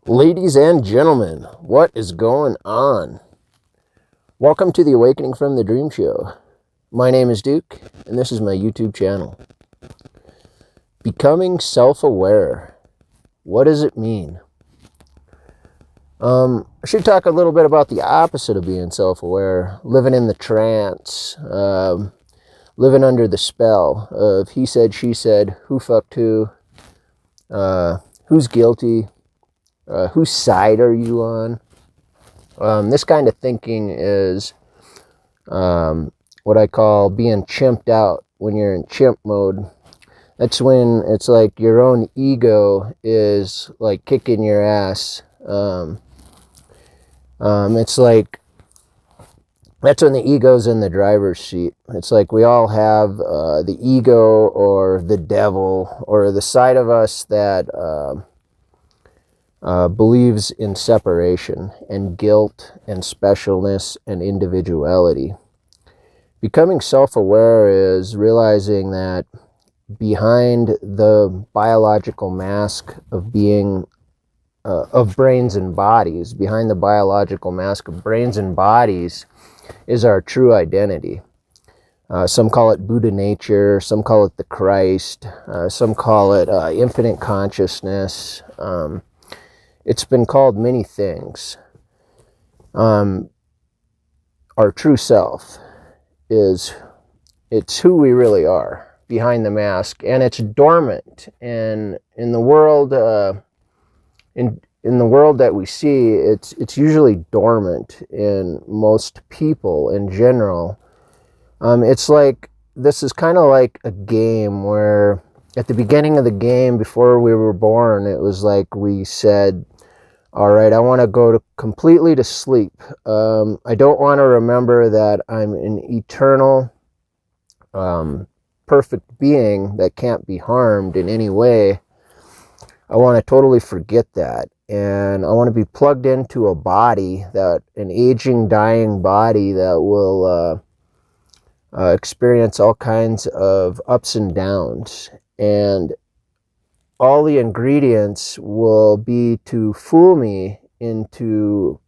Ladies and gentlemen, what is going on? Welcome to the Awakening from the Dream Show. My name is Duke, and this is my YouTube channel. Becoming self-aware. What does it mean? I should talk a little bit about the opposite of being self-aware. Living in the trance. Living under the spell of he said, she said, who fucked who, who's guilty, whose side are you on? This kind of thinking is what I call being chimped out. When you're in chimp mode, that's when it's like your own ego is like kicking your ass. It's like that's when the ego's in the driver's seat. It's like we all have the ego or the devil or the side of us that believes in separation and guilt and specialness and individuality. Becoming self-aware is realizing that behind the biological mask of being of brains and bodies, behind the biological mask of brains and bodies is our true identity. Some call it Buddha nature, some call it the Christ, some call it infinite consciousness. It's been called many things. Our true self it's who we really are behind the mask, and it's dormant. And in the world, in the world that we see, it's usually dormant in most people in general. It's like this is kind of like a game where at the beginning of the game, before we were born, it was like we said, all right, I want to go completely to sleep. I don't want to remember that I'm an eternal, perfect being that can't be harmed in any way. I want to totally forget that. And I want to be plugged into a body, an aging, dying body that will experience all kinds of ups and downs. And all the ingredients will be to fool me into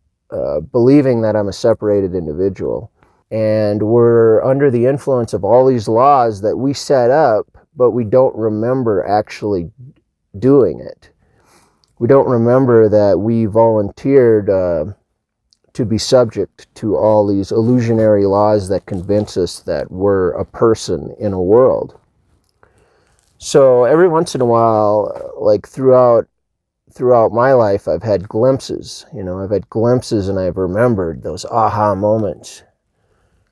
believing that I'm a separated individual. And we're under the influence of all these laws that we set up, but we don't remember actually doing it. We don't remember that we volunteered to be subject to all these illusionary laws that convince us that we're a person in a world. So every once in a while, like throughout my life, I've had glimpses. I've had glimpses, and I've remembered those aha moments,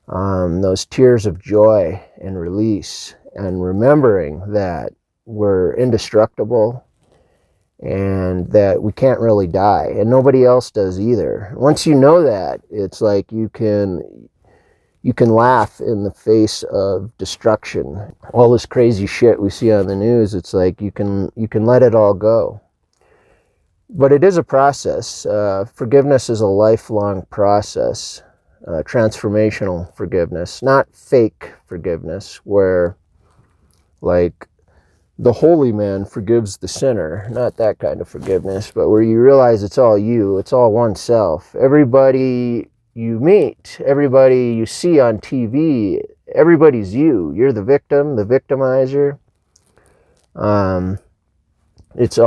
those tears of joy and release, and remembering that we're indestructible and that we can't really die, and nobody else does either. Once you know that, it's like you can laugh in the face of destruction. All this crazy shit we see on the news, it's like you can let it all go. But it is a process. Forgiveness is a lifelong process. Transformational forgiveness, not fake forgiveness, where like the holy man forgives the sinner. Not that kind of forgiveness, but where you realize it's all you, it's all oneself. Everybody you meet, everybody you see on TV, everybody's you. You're the victim, the victimizer. It's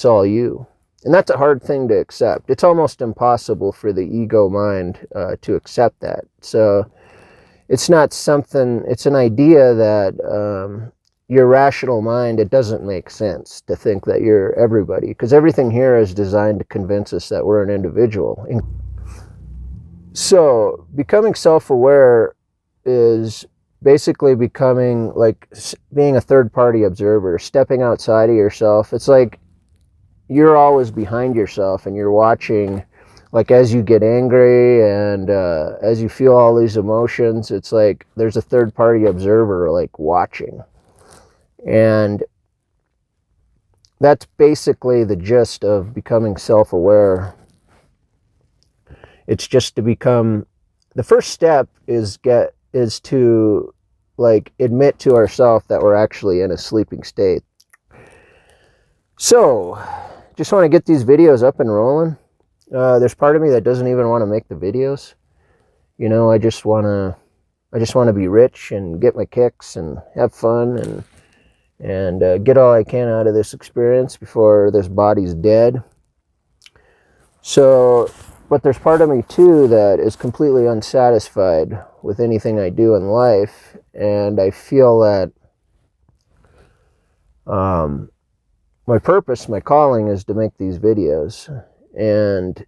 all you. And that's a hard thing to accept. It's almost impossible for the ego mind to accept that. So it's not something, it's an idea that your rational mind, it doesn't make sense to think that you're everybody, because everything here is designed to convince us that we're an individual. So becoming self-aware is basically becoming like being a third-party observer, stepping outside of yourself. It's like you're always behind yourself, and you're watching, like as you get angry and as you feel all these emotions, it's like there's a third-party observer like watching. And that's basically the gist of becoming self-aware. It's just to become, the first step is to like admit to ourselves that we're actually in a sleeping state. So just want to get these videos up and rolling. There's part of me that doesn't even want to make the videos. You know, I just want to be rich and get my kicks and have fun and get all I can out of this experience before this body's dead. So, but there's part of me too that is completely unsatisfied with anything I do in life, and I feel that my purpose, my calling is to make these videos, and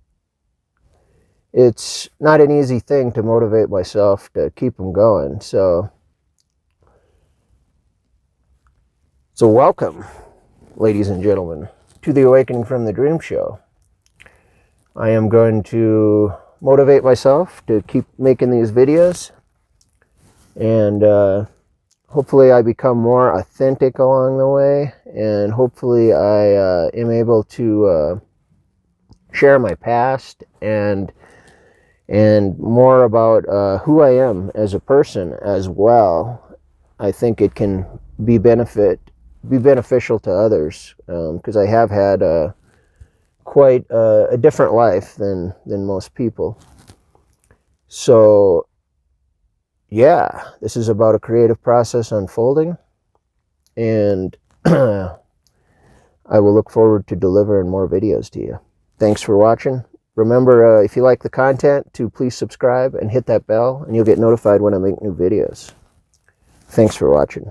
it's not an easy thing to motivate myself to keep them going. So welcome, ladies and gentlemen, to the Awakening from the Dream Show. I am going to motivate myself to keep making these videos, and hopefully I become more authentic along the way, and hopefully I am able to share my past and more about who I am as a person as well. I think it can be beneficial to others, because I have had quite a different life than most people. So yeah, this is about a creative process unfolding, and I will look forward to delivering more videos to you. Thanks for watching. Remember, if you like the content, to please subscribe and hit that bell, and you'll get notified when I make new videos. Thanks for watching.